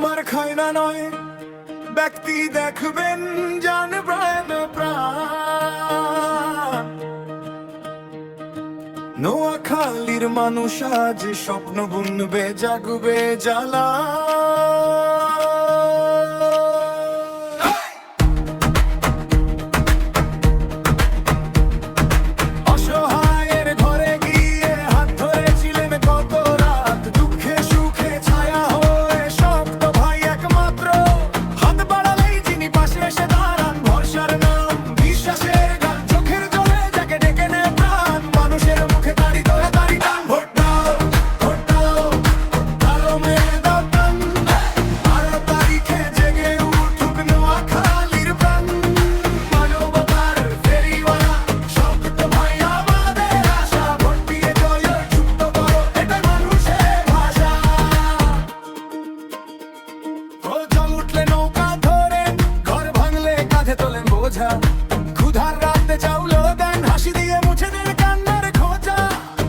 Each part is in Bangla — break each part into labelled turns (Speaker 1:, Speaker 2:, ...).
Speaker 1: মার খায় না নয় ব্যক্তি দেখবেন জান প্রাণ প্রাণ। নোয়াখালীর মানুষ আজ স্বপ্ন বুনবে জাগবে জ্বালা। অসহায়ের ঘরে গিয়ে হাত ধরেছিলেন কত রাত, দুঃখে সুখে ছায়া হয়ে শক্ত ভাই একমাত্র। হাত বাড়ালেই যিনি পাশে এসে দাঁড়ান, ভরসার নাম বিশ্বাসের গান, চোখের জলে যাকে ডেকে নেয় প্রাণ, মানুষের মুখে তাড়ি ধরে তাড়ি টান। ভোট দাও, ভোট দাও, কালো মেয়ে দাও টান, 12 তারিখে জেগে উঠুক নোয়াখালীর প্রাণ। মানবতার ফেরিওয়ালা শক্ত ভাই আমাদের আশা, ভোট দিয়ে জয় যুক্ত করো এটাই মানুষের ভাষা। প্রজা উঠলে নৌকা ধরে, ঘর ভাঙলে কাঁধে তোলেন বোঝা, ক্ষুধার রাতে চাউল দেন, হাসি দিয়ে মুছে দেন কান্নার খোঁজা।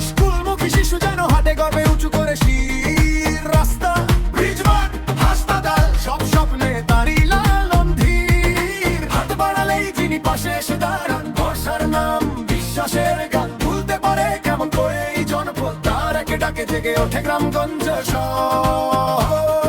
Speaker 1: স্কুলমুখী শিশু যেন হাটে গর্বে উঁচু করে শির রাস্তা, ব্রিজ মাঠ হাসপাতাল সব স্বপ্নে তারই লালন ধীর। হাত বাড়ালেই যিনি পাশে এসে দাঁড়ান, ভরসার নাম বিশ্বাসের গান, ভুলতে পারে কেমন করে এই জনপদ, তার একে ডাকে জেগে ওঠে গ্রামগঞ্জ শহর।